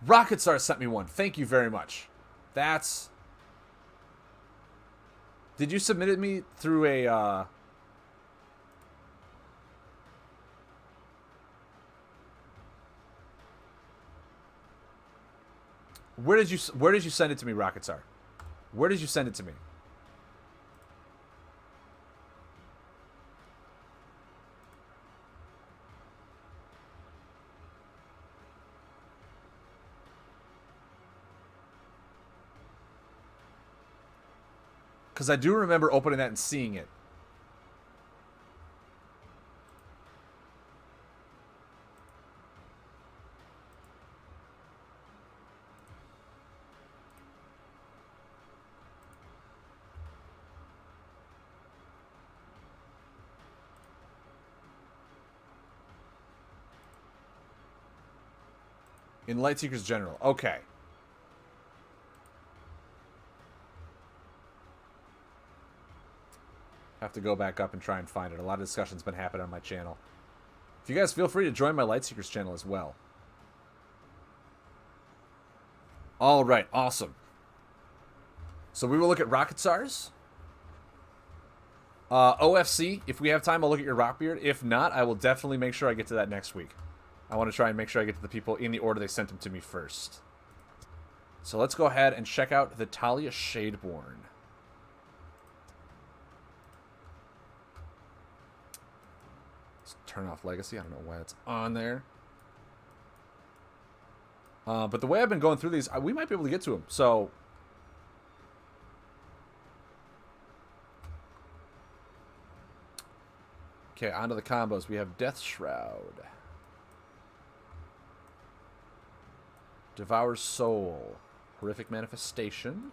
Rocket Star sent me one. Thank you very much. That's... Did you submit it me through a... Where did you send it to me, Rocket Star? Where did you send it to me? Because I do remember opening that and seeing it. In Lightseekers General. Okay. Have to go back up and try and find it. A lot of discussion's been happening on my channel. If you guys feel free to join my Lightseekers channel as well. All right, awesome. So we will look at Rocket Stars. OFC, if we have time, I'll look at your Rockbeard. If not, I will definitely make sure I get to that next week. I want to try and make sure I get to the people in the order they sent them to me first. So let's go ahead and check out the Talia Shadeborn. Let's turn off Legacy. I don't know why it's on there. But the way I've been going through these, we might be able to get to them. So... Okay, onto the combos. We have Death Shroud. Devours Soul. Horrific Manifestation.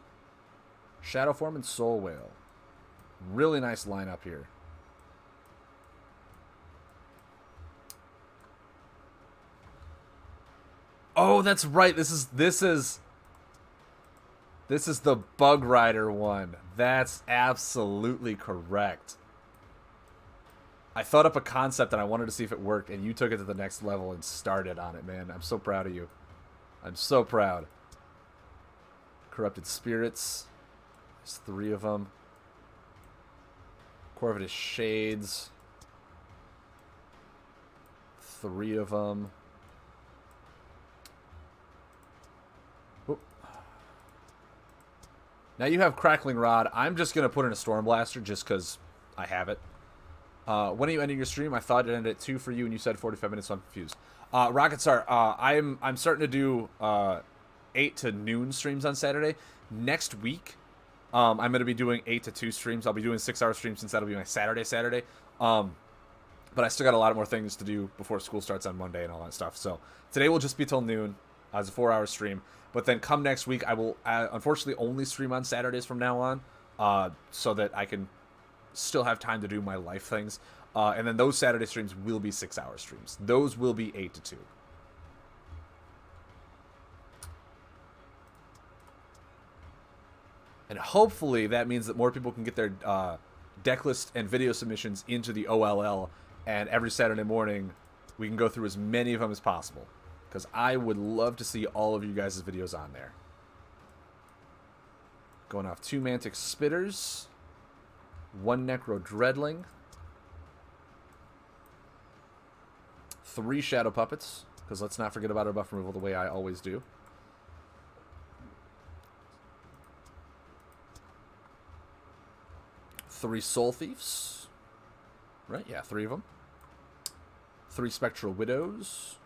Shadow Form and Soul Whale. Really nice lineup here. Oh, that's right. This is the Bug Rider one. That's absolutely correct. I thought up a concept and I wanted to see if it worked, and you took it to the next level and started on it, man. I'm so proud of you. I'm so proud. Corrupted Spirits. There's 3 of them. Corvus Shades. 3 of them. Oop. Now you have Crackling Rod. I'm just going to put in a Storm Blaster just because I have it. When are you ending your stream? I thought it ended at 2 for you, and you said 45 minutes, so I'm confused. Rocket Star, I'm starting to do 8 to noon streams on Saturday. Next week, I'm going to be doing 8 to 2 streams. I'll be doing 6-hour streams since that'll be my Saturday. But I still got a lot more things to do before school starts on Monday and all that stuff. So today will just be till noon as a 4-hour stream. But then come next week, I will unfortunately only stream on Saturdays from now on, so that I can still have time to do my life things. And then those Saturday streams will be 6-hour streams. Those will be 8 to 2. And hopefully that means that more people can get their deck list and video submissions into the OLL. And every Saturday morning, we can go through as many of them as possible. Because I would love to see all of you guys' videos on there. Going off 2 Mantic Spitters. 1 Necro Dreadling. 3 Shadow Puppets, because let's not forget about our buff removal the way I always do. 3 Soul Thieves. Right, yeah, 3 of them. 3 Spectral Widows.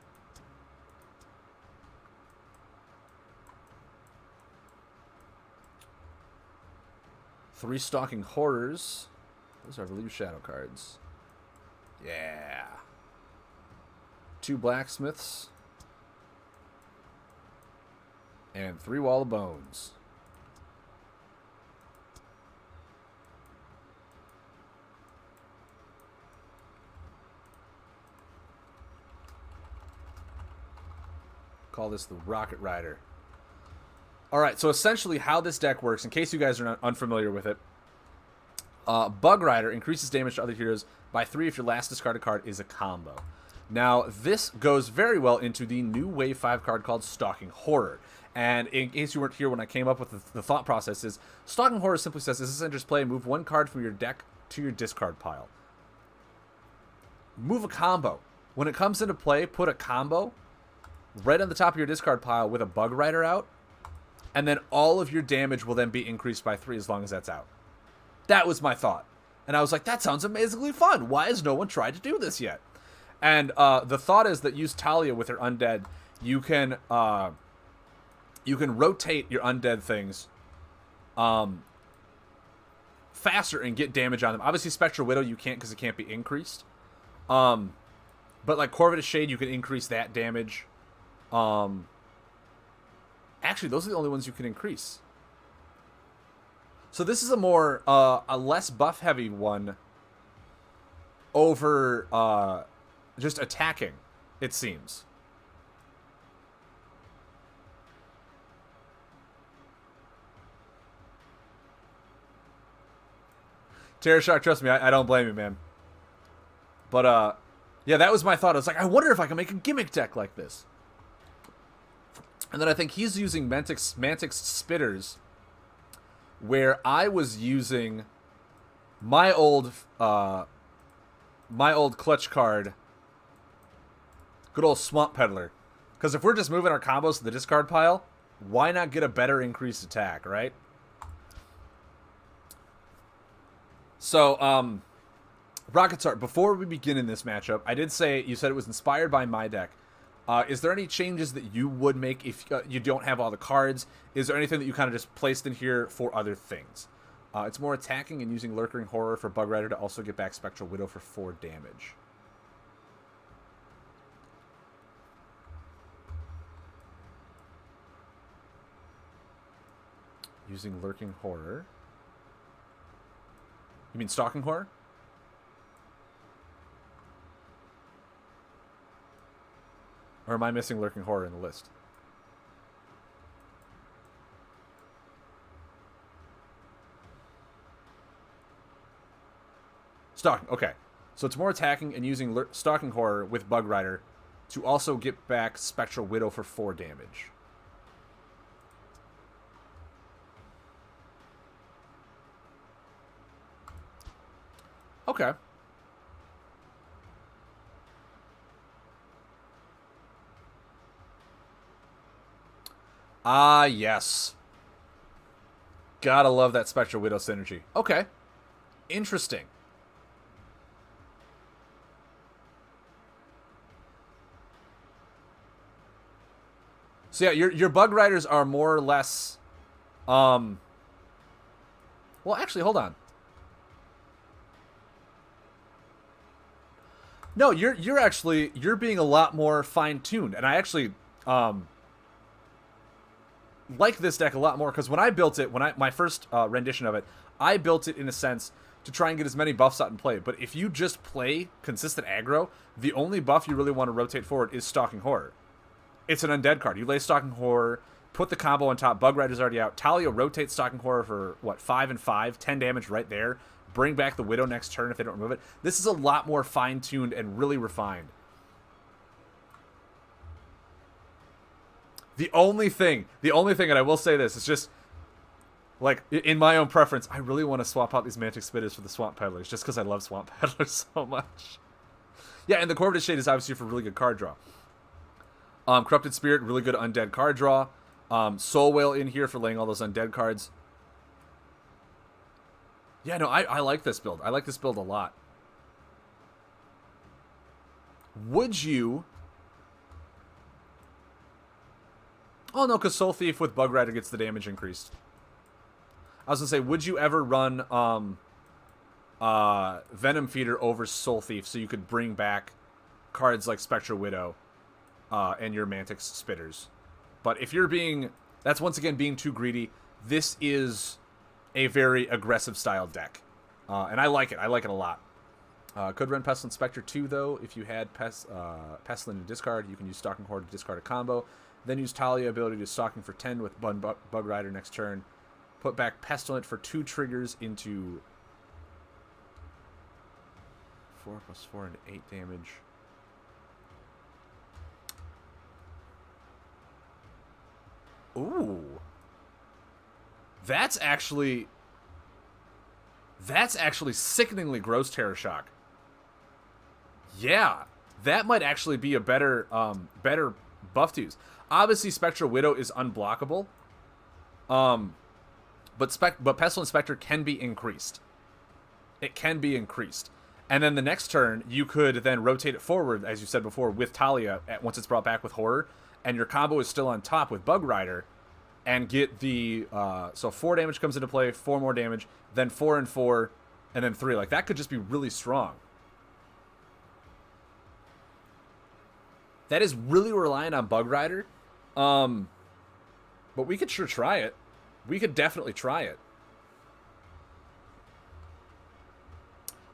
3 Stalking Horrors. Those are, I believe, shadow cards. Yeah. 2 Blacksmiths. And 3 Wall of Bones. Call this the Rocket Rider. Alright, so essentially how this deck works, in case you guys are not unfamiliar with it, Bug Rider increases damage to other heroes by 3 if your last discarded card is a combo. Now, this goes very well into the new Wave 5 card called Stalking Horror. And in case you weren't here when I came up with the thought process is, Stalking Horror simply says, as this enters play, move one card from your deck to your discard pile. Move a combo. When it comes into play, put a combo right on the top of your discard pile with a Bug Rider out, and then all of your damage will then be increased by 3 as long as that's out. That was my thought. And I was like, that sounds amazingly fun. Why has no one tried to do this yet? And the thought is that use Talia with her undead. You can rotate your undead things faster and get damage on them. Obviously, Spectral Widow you can't because it can't be increased. But like Corvus Shade, you can increase that damage. Actually, those are the only ones you can increase. So this is a less buff heavy one over just attacking, it seems. Terror Shock, trust me, I don't blame you, man. But yeah, that was my thought. I was like, I wonder if I can make a gimmick deck like this. And then I think he's using Mantix Spitters, where I was using my old clutch card, good old Swamp Peddler. Because if we're just moving our combos to the discard pile, why not get a better increased attack, right? So, Rocket Start, before we begin in this matchup, I did say, you said it was inspired by my deck. Is there any changes that you would make if you don't have all the cards? Is there anything that you kind of just placed in here for other things? It's more attacking and using Lurking Horror for Bug Rider to also get back Spectral Widow for 4 damage. Using Lurking Horror. You mean Stalking Horror? Or am I missing Lurking Horror in the list? Stalking, okay. So it's more attacking and using Stalking Horror with Bug Rider to also get back Spectral Widow for 4 damage. Okay. Ah, yes. Gotta love that Spectral Widow synergy. Okay. Interesting. So yeah, your Bug Riders are more or less... Well, actually, hold on. No, you're being a lot more fine-tuned. And I actually... like this deck a lot more because when I built it, my first rendition of it, I built it in a sense to try and get as many buffs out in play. But if you just play consistent aggro, the only buff you really want to rotate forward is Stalking Horror. It's an undead card. You lay Stalking Horror, put the combo on top. Bug Rider's already out. Talia rotates Stalking Horror for what, 5 and 5, 10 damage right there. Bring back the Widow next turn if they don't remove it. This is a lot more fine-tuned and really refined. The only thing, and I will say this, it's just, like, in my own preference, I really want to swap out these Mantix Spitters for the Swamp Peddlers, just because I love Swamp Peddlers so much. Yeah, and the Corvus Shade is obviously for really good card draw. Corrupted Spirit, really good undead card draw. Soul Whale in here for laying all those undead cards. Yeah, no, I like this build. I like this build a lot. Would you... Oh, no, because Soul Thief with Bug Rider gets the damage increased. I was going to say, would you ever run Venom Feeder over Soul Thief so you could bring back cards like Spectral Widow and your Mantix Spitters? But if you're being... That's once again being too greedy. This is a very aggressive style deck. And I like it. I like it a lot. Could run Pestilent Spectre too, though. If you had Pestilent in discard, you can use Stalking Horde to discard a combo. Then use Talia ability to Stalking for 10 with Bug Rider next turn. Put back Pestilent for 2 triggers into 4 + 4 into 8 damage. Ooh. That's actually sickeningly gross Terror Shock. Yeah. That might actually be a better buff to use. Obviously, Spectral Widow is unblockable. But Pestilent Spectre can be increased. It can be increased. And then the next turn, you could then rotate it forward, as you said before, with Talia, once it's brought back with Horror, and your combo is still on top with Bug Rider, and get the... so 4 damage comes into play, 4 more damage, then 4 and 4, and then 3. Like, that could just be really strong. That is really reliant on Bug Rider. But we could sure try it. We could definitely try it.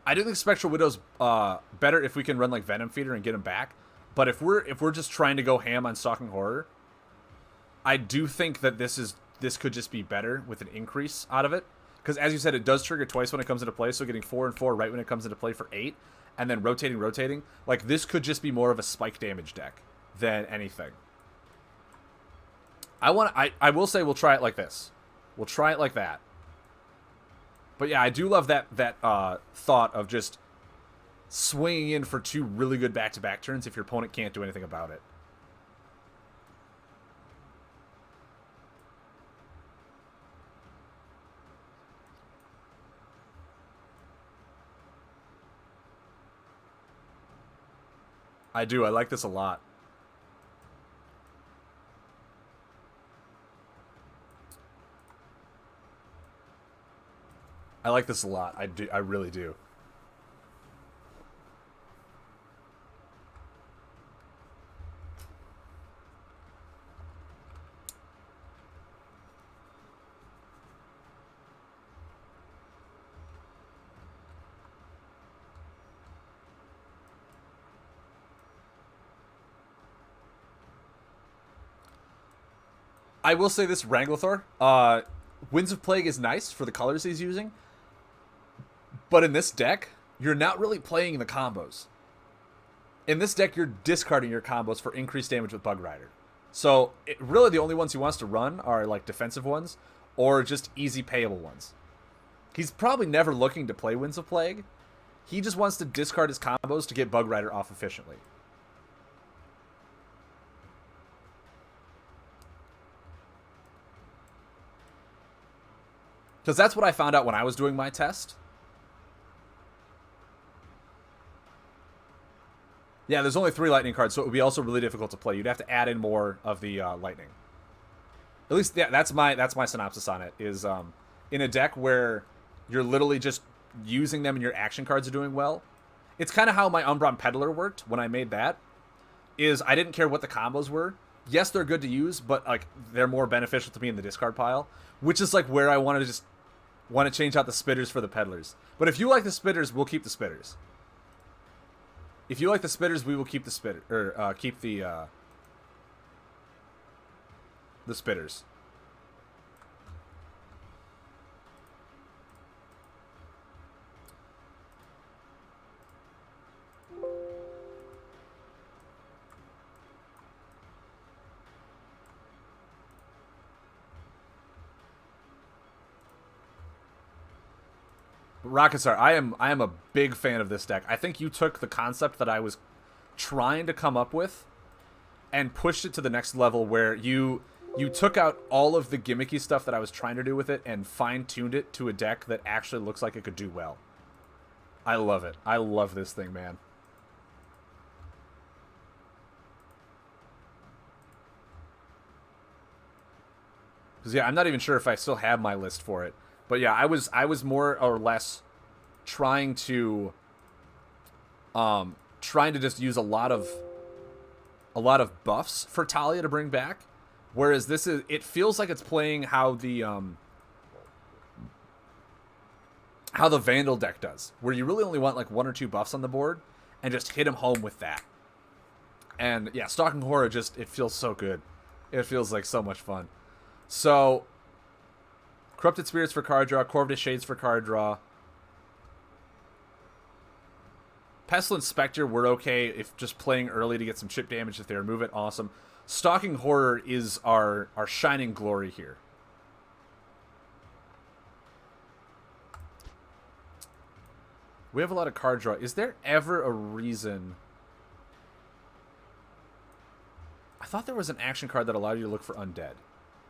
I do think Spectral Widow's better if we can run like Venom Feeder and get him back. But if we're just trying to go ham on Stalking Horror, I do think that this could just be better with an increase out of it. Because as you said, it does trigger twice when it comes into play, so getting 4 and 4 right when it comes into play for 8, and then rotating. Like, this could just be more of a spike damage deck than anything. I will say we'll try it like this. We'll try it like that. But yeah, I do love that thought of just swinging in for 2 really good back-to-back turns if your opponent can't do anything about it. I do. I like this a lot. I like this a lot. I do. I really do. I will say this, Wrangler. Winds of Plague is nice for the colors he's using. But in this deck, you're not really playing the combos. In this deck, you're discarding your combos for increased damage with Bug Rider. So, really the only ones he wants to run are like defensive ones, or just easy payable ones. He's probably never looking to play Winds of Plague. He just wants to discard his combos to get Bug Rider off efficiently. Because that's what I found out when I was doing my test. Yeah, there's only 3 lightning cards, so it would be also really difficult to play. You'd have to add in more of the lightning. At least, yeah, that's my synopsis on it. Is in a deck where you're literally just using them and your action cards are doing well. It's kind of how my Umbron Peddler worked when I made that. Is I didn't care what the combos were. Yes, they're good to use, but like they're more beneficial to me in the discard pile, which is like where I want to change out the spitters for the peddlers. But if you like the spitters, we'll keep the spitters. If you like the spitters, we will keep the spitter or keep the spitters. Rocket Star, I am a big fan of this deck. I think you took the concept that I was trying to come up with and pushed it to the next level where you took out all of the gimmicky stuff that I was trying to do with it and fine-tuned it to a deck that actually looks like it could do well. I love it. I love this thing, man. Because, yeah, I'm not even sure if I still have my list for it. But yeah, I was more or less trying to just use a lot of buffs for Talia to bring back, whereas it feels like it's playing how the Vandal deck does, where you really only want like 1 or 2 buffs on the board and just hit him home with that. And yeah, Stalking Horror it feels so good. It feels like so much fun. So Corrupted Spirits for card draw, Corvus Shades for card draw. Pestilent Spectre, we're okay if just playing early to get some chip damage if they remove it, awesome. Stalking Horror is our shining glory here. We have a lot of card draw. Is there ever a reason... I thought there was an action card that allowed you to look for undead.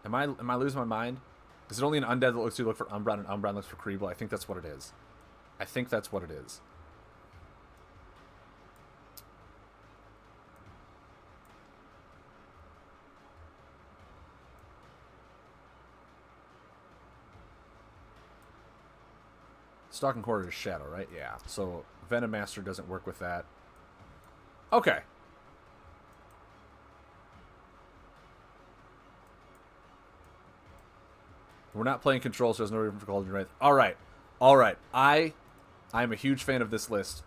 Am I losing my mind? Is it only an undead that lets you look for Umbron and Umbron looks for Creeble? I think that's what it is. I think that's what it is. Stalking Horror is Shadow, right? Yeah. So Venom Master doesn't work with that. Okay. We're not playing Control, so there's no reason for Cauldron Wraith. All right. All right. I'm a huge fan of this list.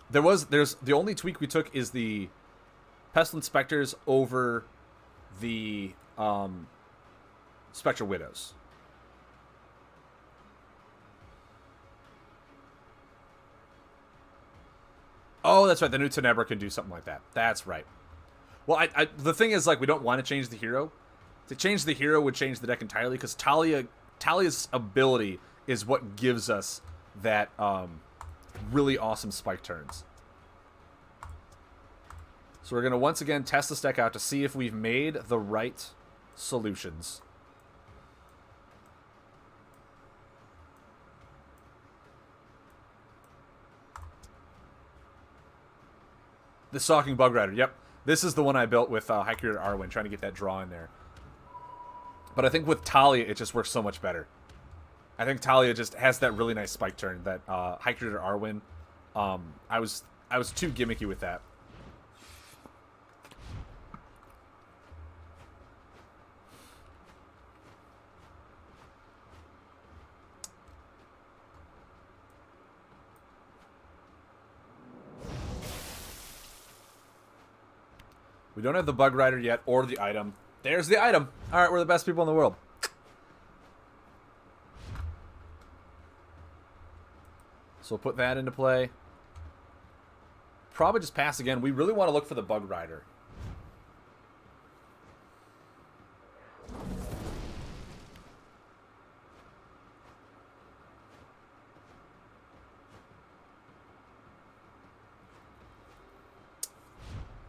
There's the only tweak we took is the Pestilent Spectres over the Spectral Widows. Oh, that's right. The new Tenebra can do something like that. That's right. Well, the thing is, like, we don't want to change the hero. To change the hero would change the deck entirely, because Talia's ability is what gives us that really awesome spike turns. So we're going to once again test this deck out to see if we've made the right solutions. The Stalking Bug Rider, yep. This is the one I built with High Curator Arwen, trying to get that draw in there. But I think with Talia, it just works so much better. I think Talia just has that really nice spike turn that High Curator Arwen. I was too gimmicky with that. We don't have the Bug Rider yet, or the item. There's the item. All right, we're the best people in the world. So we'll put that into play. Probably just pass again. We really want to look for the Bug Rider.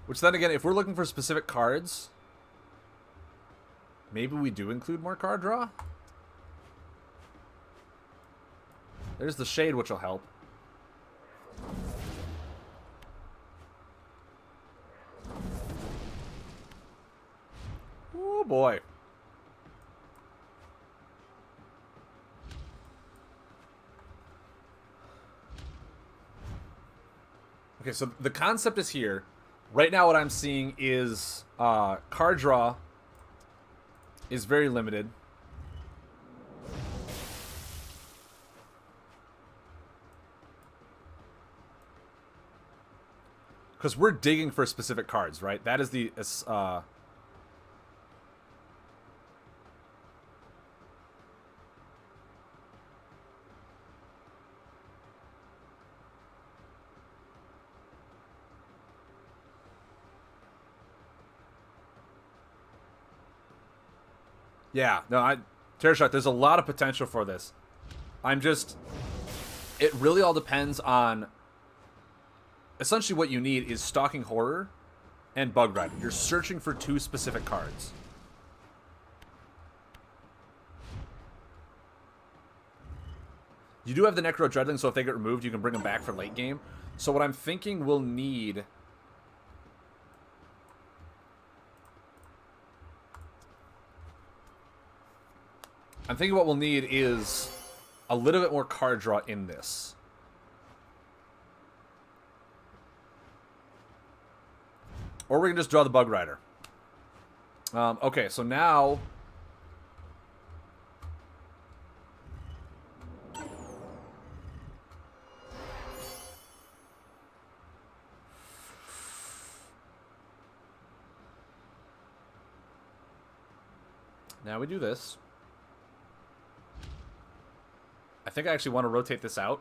Which then again, if we're looking for specific cards, maybe we do include more card draw. There's the Shade, which will help. Oh boy. Okay, so the concept is here. Right now what I'm seeing is card draw is very limited. Because we're digging for specific cards, right? That is the... Yeah, no, Terrashot, there's a lot of potential for this. I'm just... It really all depends on... Essentially what you need is Stalking Horror and Bug Rider. You're searching for two specific cards. You do have the Necro Dreadling, so if they get removed, you can bring them back for late game. So what I'm thinking we'll need... I'm thinking what we'll need is a little bit more card draw in this. Or we can just draw the Bug Rider. Okay, so now... Now we do this. I think I actually want to rotate this out.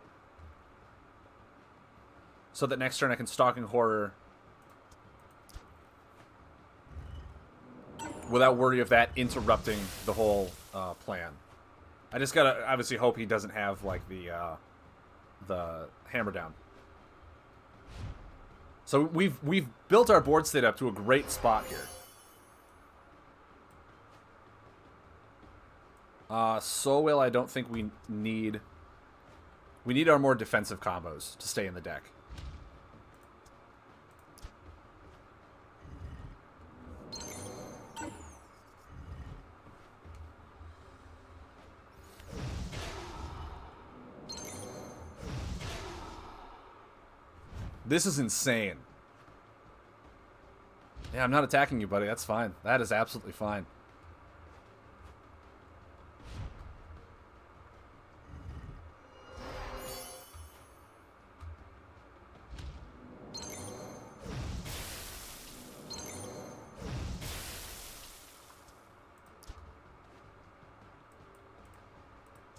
So that next turn I can Stalking Horror without worry of that interrupting the whole plan. I just gotta obviously hope he doesn't have like the hammer down. So we've built our board state up to a great spot here. So well, I don't think we need our more defensive combos to stay in the deck. This is insane. Yeah, I'm not attacking you, buddy. That's fine. That is absolutely fine.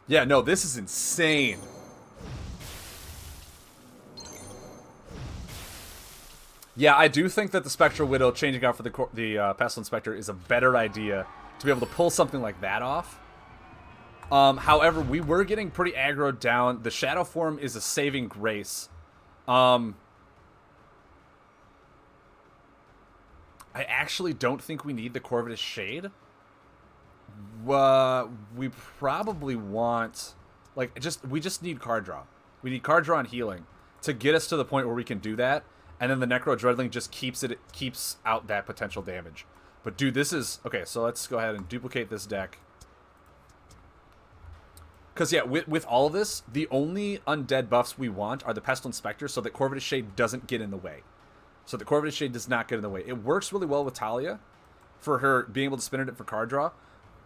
Yeah, no, this is insane. Yeah, I do think that the Spectral Widow changing out for the Pestilent Spectre is a better idea to be able to pull something like that off. However, we were getting pretty aggroed down. The Shadow Form is a saving grace. I actually don't think we need the Corvus Shade. We probably want... Like, we just need card draw. We need card draw and healing to get us to the point where we can do that. And then the Necro Dreadling just keeps out that potential damage. But dude, this is... Okay, so let's go ahead and duplicate this deck. Because, yeah, with all of this, the only undead buffs we want are the Pestilent Spectre so that Corvus Shade doesn't get in the way. So the Corvus Shade does not get in the way. It works really well with Talia for her being able to spin it for card draw.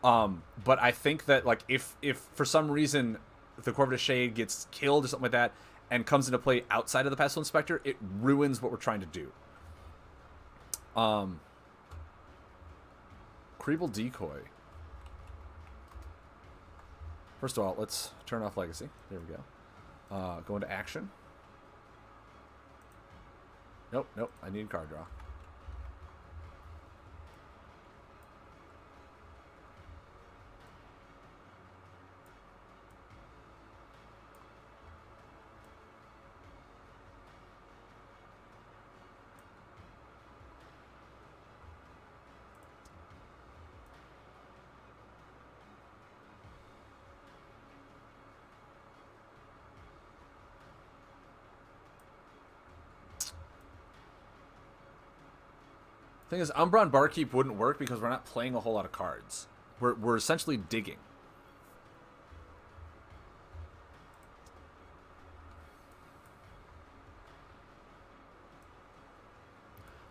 But I think that, like, if for some reason the Corvus Shade gets killed or something like that, and comes into play outside of the Pestilent Spectre, it ruins what we're trying to do. Creeble Decoy. First of all, let's turn off Legacy. There we go. Go into action. Nope, I need card draw. Thing is, Umbron Barkeep wouldn't work because we're not playing a whole lot of cards. We're essentially digging.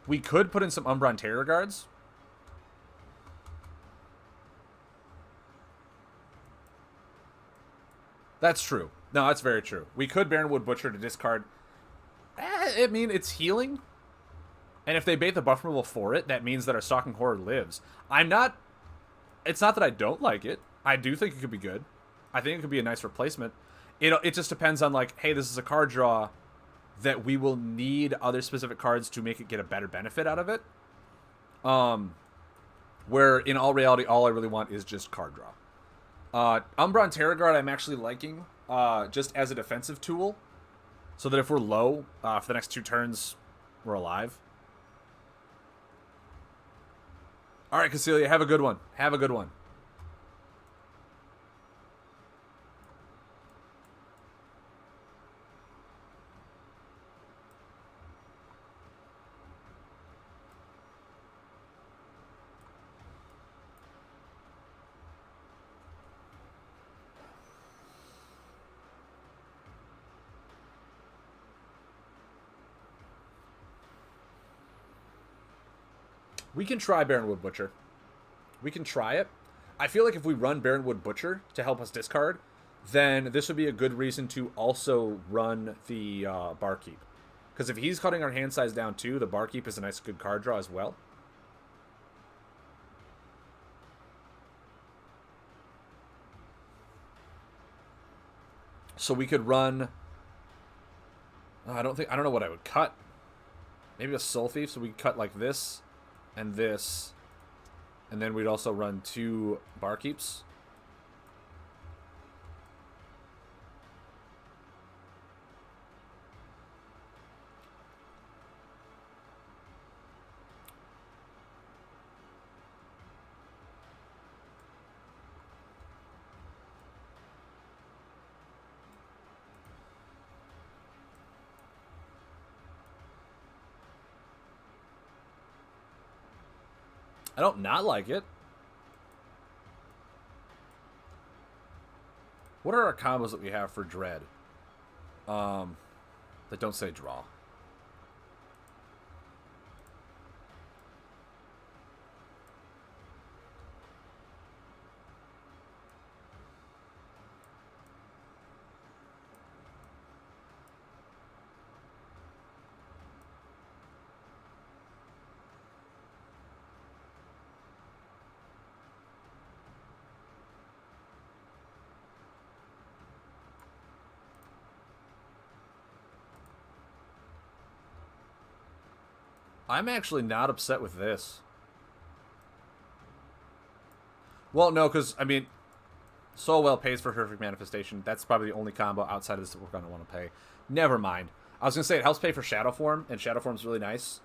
We could put in some Umbron Terror Guards. That's true. No, that's very true. We could Baronwood Butcher to discard. I mean, it's healing. And if they bait the buff removal for it, that means that our Stalking Horror lives. It's not that I don't like it. I do think it could be good. I think it could be a nice replacement. It just depends on, like, hey, this is a card draw that we will need other specific cards to make it get a better benefit out of it. Where, in all reality, all I really want is just card draw. Umbron Terror Guard I'm actually liking just as a defensive tool. So that if we're low for the next 2 turns, we're alive. All right, Cassilia, have a good one. Have a good one. We can try Baronwood Butcher. We can try it. I feel like if we run Baronwood Butcher to help us discard, then this would be a good reason to also run the Barkeep. Because if he's cutting our hand size down too, the Barkeep is a nice good card draw as well. So we could run... I don't know what I would cut. Maybe a Soul Thief, so we could cut like this and this And then we'd also run 2 barkeeps. I don't not like it. What are our combos that we have for Dread? That don't say draw. I'm actually not upset with this. Well, no, because, I mean, So Well pays for Horrific Manifestation. That's probably the only combo outside of this that we're going to want to pay. Never mind. I was going to say it helps pay for Shadow Form, and Shadow Form's really nice.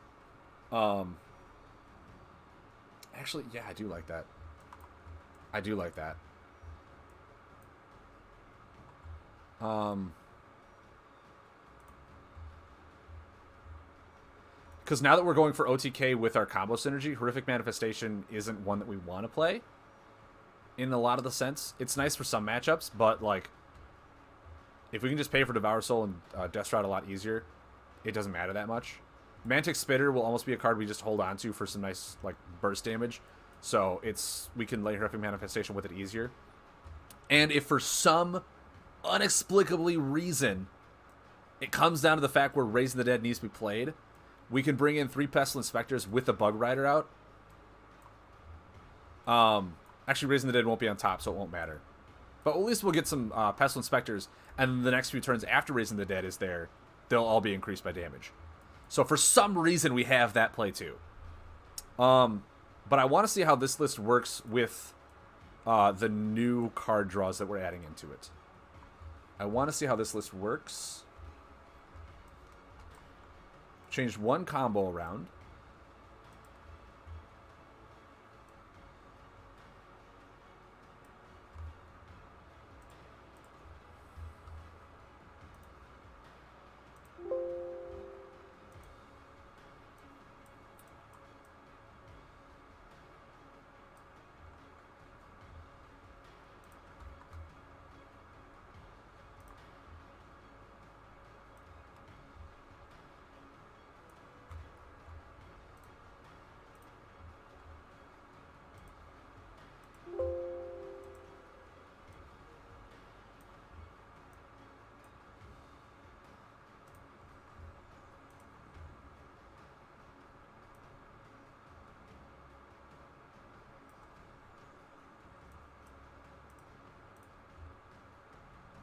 Actually, yeah, I do like that. I do like that. Because now that we're going for OTK with our combo synergy, Horrific Manifestation isn't one that we want to play. In a lot of the sense. It's nice for some matchups, but, like, if we can just pay for Devour Soul and Death Shroud a lot easier, it doesn't matter that much. Mantic Spitter will almost be a card we just hold on to for some nice, like, burst damage. So we can lay Horrific Manifestation with it easier. And if for some inexplicably reason it comes down to the fact where Raising the Dead needs to be played, we can bring in 3 Pestilent Specters with the Bug Rider out. Actually, Raising the Dead won't be on top, so it won't matter. But at least we'll get some Pestilent Specters, and the next few turns after Raising the Dead is there, they'll all be increased by damage. So for some reason, we have that play too. But I want to see how this list works with the new card draws that we're adding into it. I want to see how this list works. Changed 1 combo around.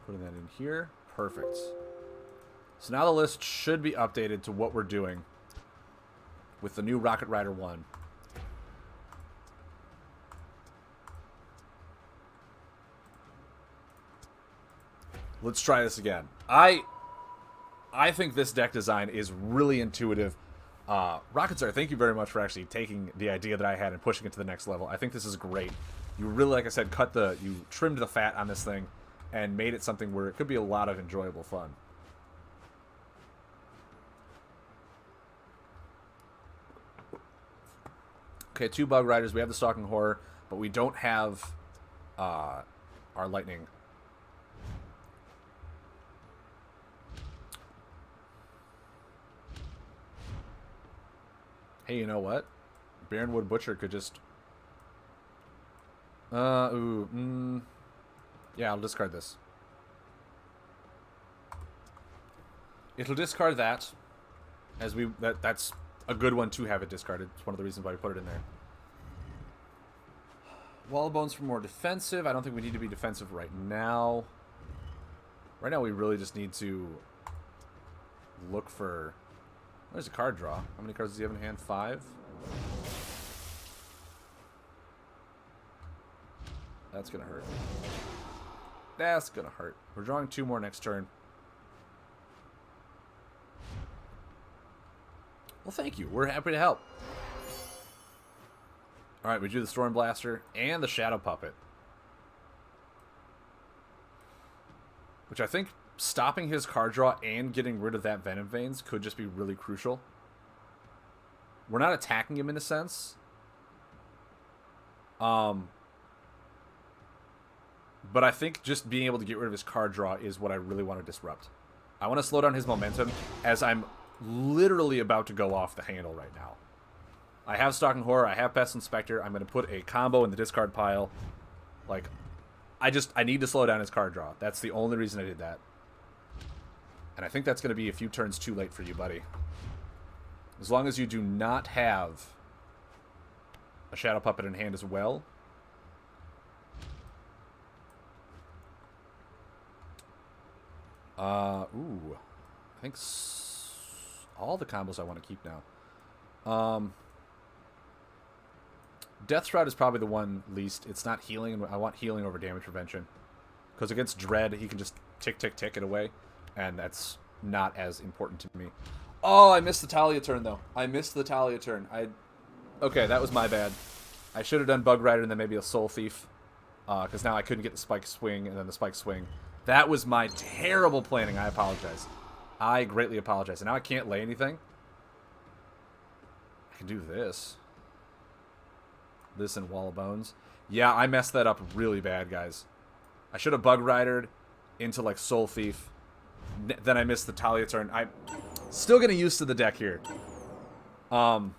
Putting that in here. Perfect. So now the list should be updated to what we're doing with the new Rocket Rider 1. Let's try this again. I think this deck design is really intuitive. Rocket Star, thank you very much for actually taking the idea that I had and pushing it to the next level. I think this is great. You really, like I said, you trimmed the fat on this thing and made it something where it could be a lot of enjoyable fun. Okay, 2 Bug Riders. We have the Stalking Horror, but we don't have our Lightning. Hey, you know what? Baronwood Butcher could just... Yeah, I'll discard this. It'll discard that, as that's a good one to have it discarded. It's one of the reasons why we put it in there. Wall Bones for more defensive. I don't think we need to be defensive right now. Right now, we really just need to look for... There's a card draw. How many cards does he have in hand? 5? That's going to hurt. That's going to hurt. We're drawing 2 more next turn. Well, thank you. We're happy to help. All right, we do the Storm Blaster and the Shadow Puppet. Which I think stopping his card draw and getting rid of that Venom Veins could just be really crucial. We're not attacking him in a sense. But I think just being able to get rid of his card draw is what I really want to disrupt. I want to slow down his momentum as I'm literally about to go off the handle right now. I have Stalking Horror, I have Pestilent Spectre. I'm going to put a combo in the discard pile. Like, I need to slow down his card draw. That's the only reason I did that. And I think that's going to be a few turns too late for you, buddy. As long as you do not have a Shadow Puppet in hand as well. Ooh. I think all the combos I want to keep now. Death Shroud is probably the one least. It's not healing, and I want healing over damage prevention. Because against Dread, he can just tick, tick, tick it away. And that's not as important to me. Oh, I missed the Talia turn, though. I missed the Talia turn. Okay, that was my bad. I should have done Bug Rider and then maybe a Soul Thief. Because now I couldn't get the Spike Swing and then the Spike Swing. That was my terrible planning. I apologize. I greatly apologize. And now I can't lay anything. I can do this. This and Wall of Bones. Yeah, I messed that up really bad, guys. I should have Bug Ridered into, like, Soul Thief. Then I missed the Talia turn. I'm still getting used to the deck here. Because,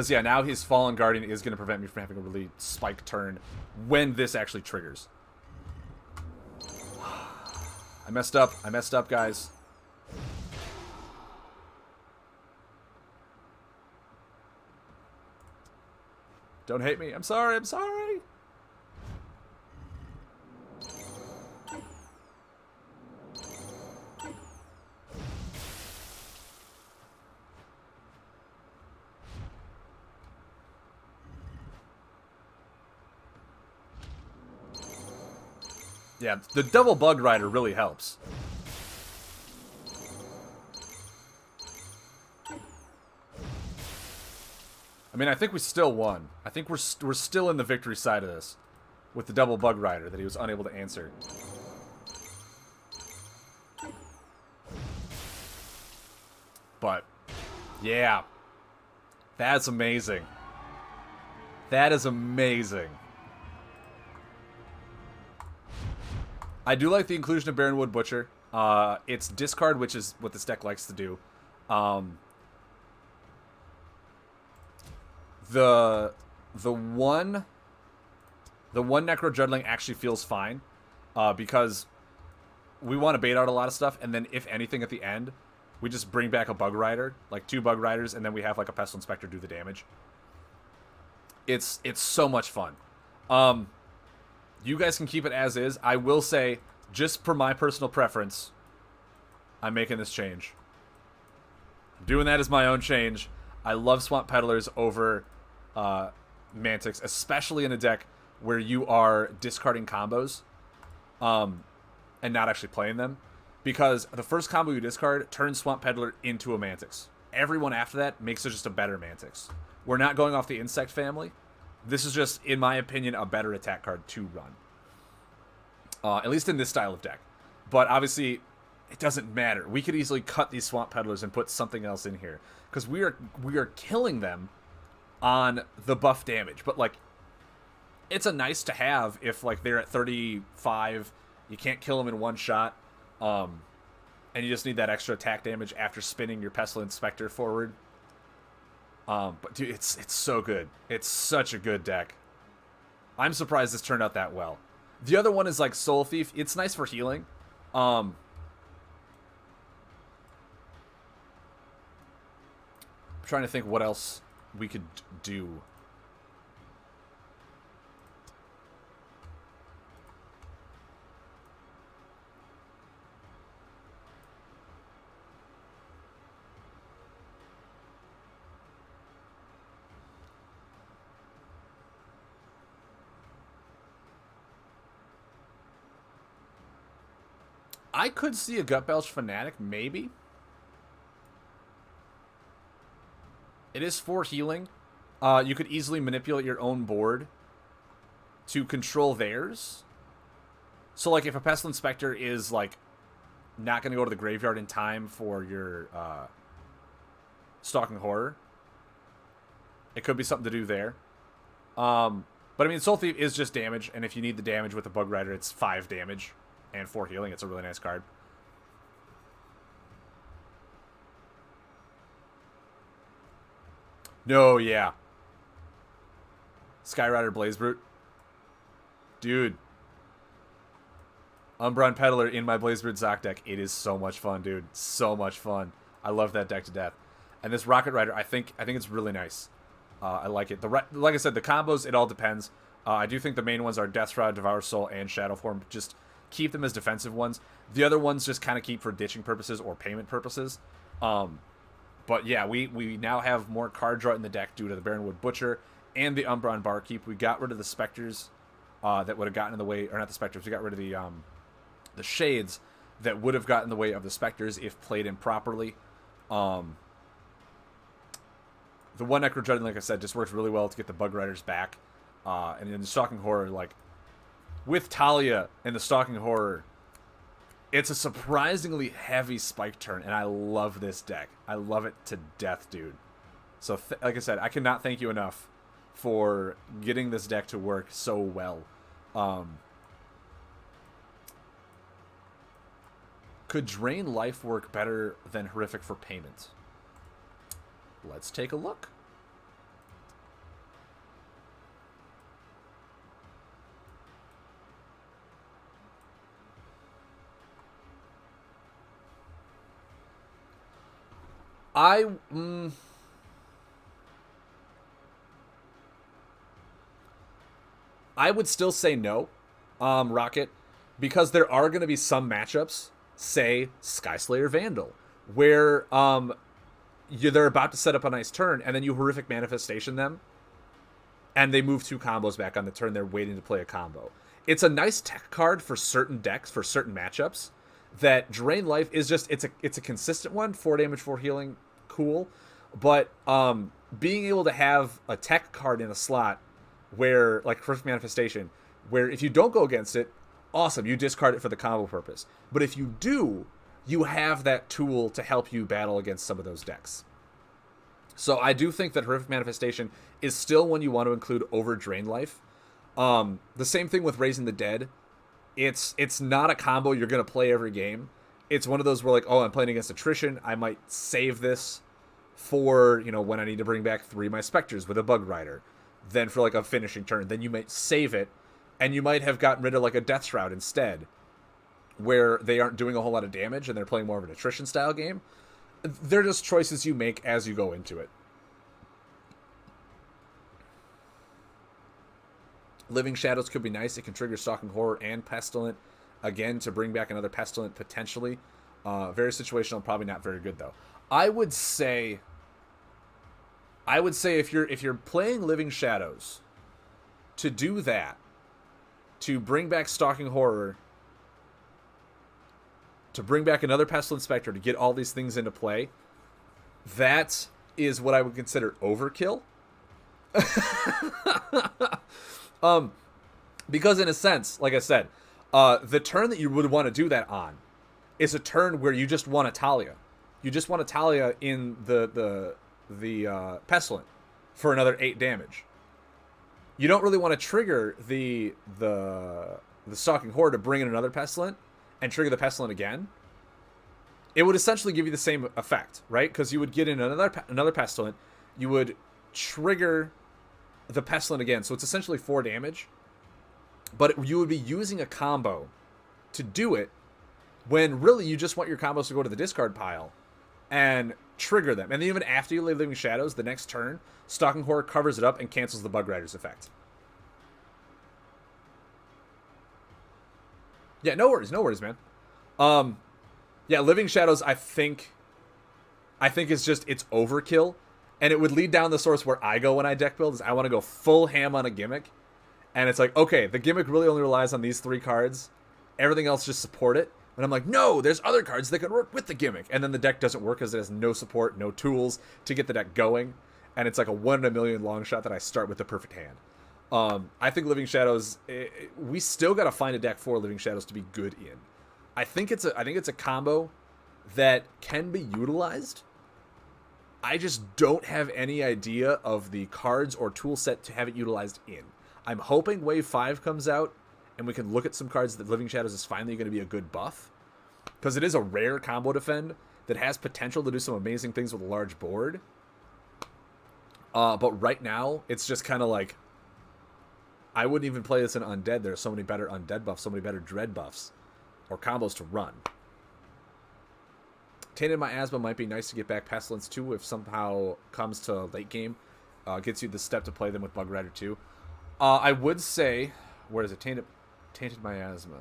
yeah, now his Fallen Guardian is going to prevent me from having a really spike turn when this actually triggers. I messed up. I messed up, guys. Don't hate me. I'm sorry. I'm sorry. Yeah, the double Bug Rider really helps. I mean, I think we still won. I think we're still in the victory side of this with the double Bug Rider that he was unable to answer. But, yeah. That's amazing. That is amazing. I do like the inclusion of Baronwood Butcher. It's discard, which is what this deck likes to do. The one Necro Dreadling actually feels fine, because we want to bait out a lot of stuff, and then if anything at the end, we just bring back a Bug Rider, like 2 Bug Riders, and then we have like a Pestilent Spectre do the damage. It's so much fun. You guys can keep it as is. I will say, just for my personal preference, I'm making this change. I'm doing that as my own change. I love Swamp Peddlers over Mantics, especially in a deck where you are discarding combos and not actually playing them. Because the first combo you discard turns Swamp Peddler into a Mantics. Everyone after that makes it just a better Mantics. We're not going off the Insect family. This is just, in my opinion, a better attack card to run. At least in this style of deck. But obviously, it doesn't matter. We could easily cut these Swamp Peddlers and put something else in here. Because we are killing them on the buff damage. But, like, it's a nice to have if, like, they're at 35. You can't kill them in one shot. And you just need that extra attack damage after spinning your Pestilent Spectre forward. But dude, it's so good. It's such a good deck. I'm surprised this turned out that well. The other one is like Soul Thief. It's nice for healing. I'm trying to think what else we could do. I could see a Gut Belch Fanatic, maybe. It is 4 healing. You could easily manipulate your own board to control theirs. So, like, if a Pestilent Spectre is, like, not going to go to the graveyard in time for your Stalking Horror, it could be something to do there. But, I mean, Soul Thief is just damage, and if you need the damage with the Bug Rider, it's 5 damage and 4 healing. It's a really nice card. No, yeah. Skyrider Blaze Brute. Dude. Umbron Peddler in my Blaze Brute Zoc deck. It is so much fun, dude. So much fun. I love that deck to death. And this Rocket Rider, I think it's really nice. I like it. Like I said, the combos, it all depends. I do think the main ones are Death Shroud, Devour Soul, and Shadow Form. Just keep them as defensive ones. The other ones just kind of keep for ditching purposes or payment purposes. But yeah, we now have more card draw in the deck due to the Baronwood Butcher and the Umbron Barkeep. We got rid of the Specters that would have gotten in the way, or not the Specters. We got rid of the Shades that would have gotten in the way of the Specters if played improperly. The one Necro Dread, like I said, just works really well to get the Bug Riders back. And in the Stalking Horror, like, with Talia and the Stalking Horror, it's a surprisingly heavy spike turn, and I love this deck. I love it to death, dude. So, like I said, I cannot thank you enough for getting this deck to work so well. Could Drain Life work better than Horrific for payment? Let's take a look. I would still say no, Rocket, because there are going to be some matchups, say Skyslayer Vandal, where they're about to set up a nice turn, and then you Horrific Manifestation them, and they move 2 combos back on the turn. They're waiting to play a combo. It's a nice tech card for certain decks, for certain matchups, that Drain Life is just, it's a consistent one. 4 damage, 4 healing, cool. But being able to have a tech card in a slot where, like Horrific Manifestation, where if you don't go against it, awesome, you discard it for the combo purpose. But if you do, you have that tool to help you battle against some of those decks. So I do think that Horrific Manifestation is still one you want to include over Drain Life. The same thing with Raising the Dead. It's not a combo you're going to play every game. It's one of those where, like, oh, I'm playing against attrition. I might save this for, when I need to bring back 3 of my Specters with a Bug Rider. Then for, like, a finishing turn. Then you might save it, and you might have gotten rid of, like, a Death Shroud instead, where they aren't doing a whole lot of damage and they're playing more of an attrition style game. They're just choices you make as you go into it. Living Shadows could be nice. It can trigger Stalking Horror and Pestilent, again, to bring back another Pestilent potentially. Very situational, probably not very good though. I would say if you're playing Living Shadows, to do that, to bring back Stalking Horror, to bring back another Pestilent Spectre, to get all these things into play, that is what I would consider overkill. Because in a sense, like I said, the turn that you would want to do that on is a turn where you just want a Talia. You just want a Talia in the Pestilent for another 8 damage. You don't really want to trigger the Stalking Horror to bring in another Pestilent and trigger the Pestilent again. It would essentially give you the same effect, right? Because you would get in another Pestilent, you would trigger the Pestilent again, so it's essentially 4 damage, but you would be using a combo to do it when really you just want your combos to go to the discard pile and trigger them. And then even after you lay Living Shadows, the next turn, Stalking Horror covers it up and cancels the Bug Rider's effect. Yeah, no worries, man. Yeah, Living Shadows, I think it's overkill. And it would lead down the source where I go when I deck build, is I want to go full ham on a gimmick. And it's like, okay, the gimmick really only relies on these 3 cards. Everything else just support it. And I'm like, no, there's other cards that can work with the gimmick. And then the deck doesn't work because it has no support, no tools to get the deck going. And it's like a 1 in a million long shot that I start with the perfect hand. I think Living Shadows, we still got to find a deck for Living Shadows to be good in. I think it's a combo that can be utilized. I just don't have any idea of the cards or tool set to have it utilized in. I'm hoping Wave 5 comes out and we can look at some cards that Living Shadows is finally going to be a good buff. Because it is a rare combo defend that has potential to do some amazing things with a large board. But right now, it's just kind of like, I wouldn't even play this in Undead. There are so many better Undead buffs, so many better Dread buffs, or combos to run. Tainted Miasma might be nice to get back Pestilence 2 if somehow comes to late game. Gets you the step to play them with Bug Rider 2. I would say, where is it? Tainted Miasma.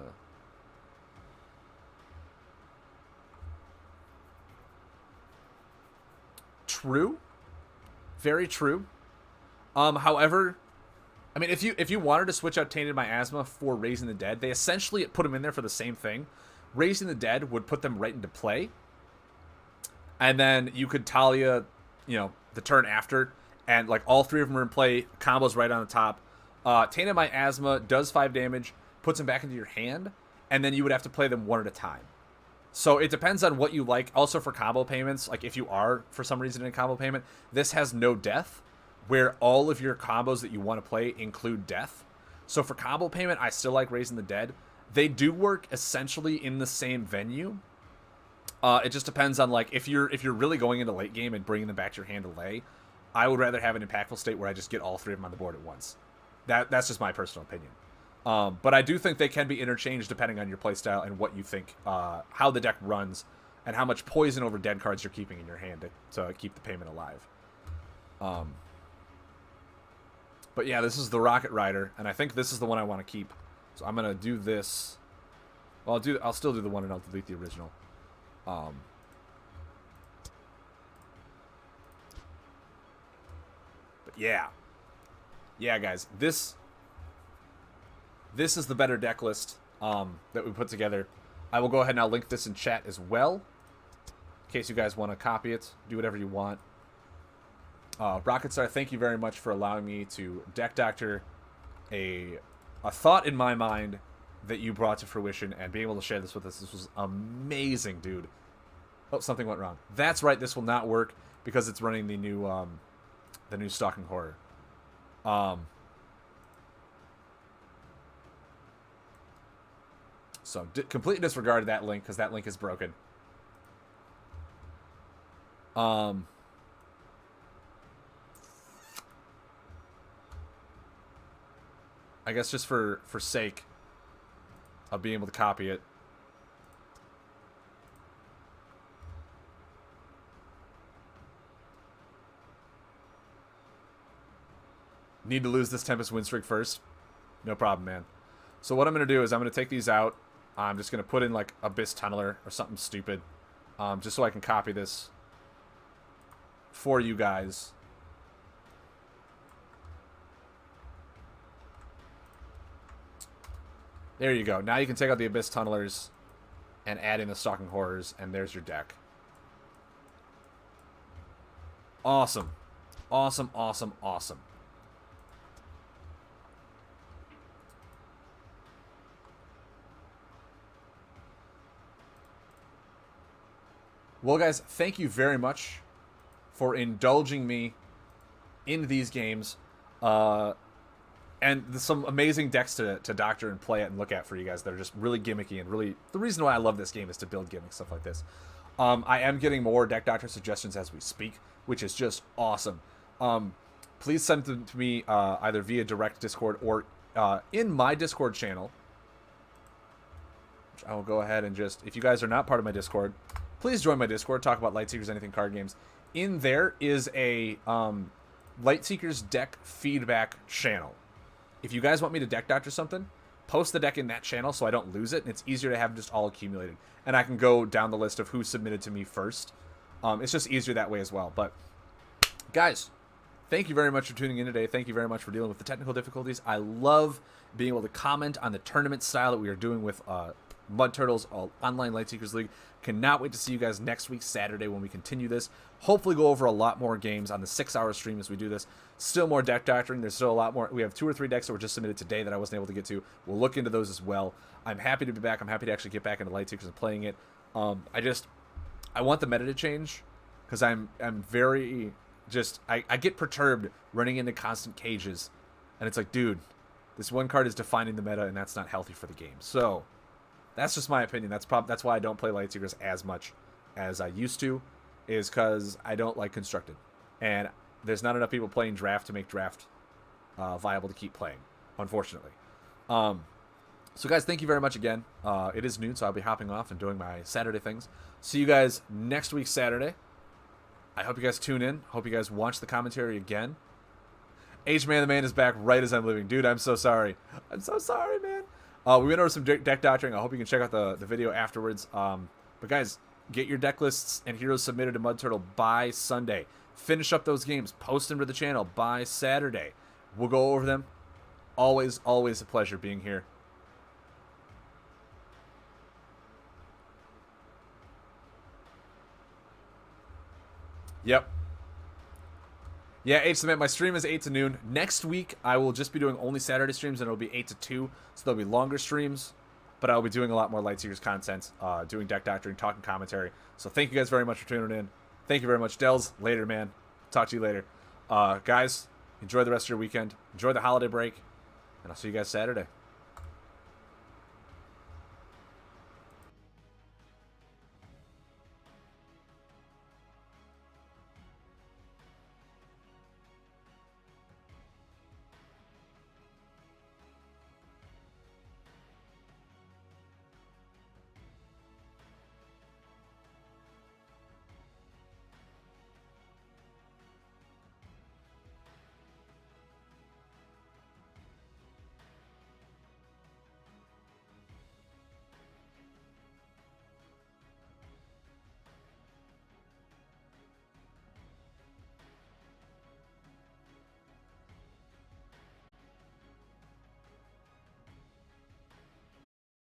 True. Very true. However, I mean, if you wanted to switch out Tainted Miasma for Raising the Dead, they essentially put them in there for the same thing. Raising the Dead would put them right into play. And then you could Talia, the turn after, and like all three of them are in play, combos right on the top. Tainted Miasma does 5 damage, puts them back into your hand, and then you would have to play them one at a time. So it depends on what you like. Also for combo payments, like if you are, for some reason, in a combo payment, this has no death, where all of your combos that you want to play include death. So for combo payment, I still like Raising the Dead. They do work essentially in the same venue. It just depends on, like, if you're really going into late game and bringing them back to your hand to lay, I would rather have an impactful state where I just get all 3 of them on the board at once. That's just my personal opinion. But I do think they can be interchanged depending on your playstyle and what you think, how the deck runs, and how much poison over dead cards you're keeping in your hand to keep the payment alive. But yeah, this is the Rocket Rider, and I think this is the one I want to keep. So I'm gonna do this. Well, I'll still do the one and I'll delete the original. But yeah, guys, this is the better deck list that we put together. I will go ahead and I'll link this in chat as well, in case you guys want to copy it. Do whatever you want. Rocketstar, thank you very much for allowing me to deck doctor a thought in my mind that you brought to fruition and being able to share this with us. This was amazing, dude. Oh, something went wrong. That's right. This will not work because it's running the new Stalking Horror. So completely disregard that link because that link is broken. I guess just for sake of being able to copy it. Need to lose this Tempest win streak first? No problem, man. So what I'm going to do is I'm going to take these out. I'm just going to put in like Abyss Tunneler or something stupid. Just so I can copy this for you guys. There you go. Now you can take out the Abyss Tunnelers and add in the Stalking Horrors, and there's your deck. Awesome. Awesome, awesome, awesome. Well, guys, thank you very much for indulging me in these games. And some amazing decks to doctor and play at and look at for you guys that are just really gimmicky and really... The reason why I love this game is to build gimmicks, stuff like this. I am getting more deck doctor suggestions as we speak, which is just awesome. Please send them to me either via direct Discord or in my Discord channel. Which I will go ahead and just... If you guys are not part of my Discord, please join my Discord. Talk about Lightseekers, anything card games. In there is a Lightseekers deck feedback channel. If you guys want me to deck doctor something, post the deck in that channel so I don't lose it, and it's easier to have just all accumulated. And I can go down the list of who submitted to me first. It's just easier that way as well. But, guys, thank you very much for tuning in today. Thank you very much for dealing with the technical difficulties. I love being able to comment on the tournament style that we are doing with Mud Turtles Online Lightseekers League. Cannot wait to see you guys next week, Saturday, when we continue this. Hopefully go over a lot more games on the 6-hour stream as we do this. Still more deck doctoring. There's still a lot more. We have 2 or 3 decks that were just submitted today that I wasn't able to get to. We'll look into those as well. I'm happy to be back. I'm happy to actually get back into Lightseekers and playing it. I want the meta to change because I'm very just I get perturbed running into constant cages, and it's like, dude, this one card is defining the meta, and that's not healthy for the game. So that's just my opinion. That's why I don't play Lightseekers as much as I used to, is because I don't like constructed, and there's not enough people playing draft to make draft viable to keep playing, unfortunately. So guys, thank you very much again. It is noon, so I'll be hopping off and doing my Saturday things. See you guys next week Saturday. I hope you guys tune in. Hope you guys watch the commentary again. H-Man the Man is back right as I'm leaving. Dude, I'm so sorry. I'm so sorry, man. We went over some deck doctoring. I hope you can check out the video afterwards. But guys, get your deck lists and heroes submitted to Mud Turtle by Sunday. Finish up those games. Post them to the channel by Saturday. We'll go over them. Always, always a pleasure being here. Yep. Yeah, 8 Cement. My stream is 8 to noon. Next week, I will just be doing only Saturday streams, and it'll be 8 to 2. So there'll be longer streams, but I'll be doing a lot more Lightseekers content, doing deck doctoring, talking commentary. So thank you guys very much for tuning in. Thank you very much, Dells. Later, man. Talk to you later. Guys, enjoy the rest of your weekend. Enjoy the holiday break, and I'll see you guys Saturday.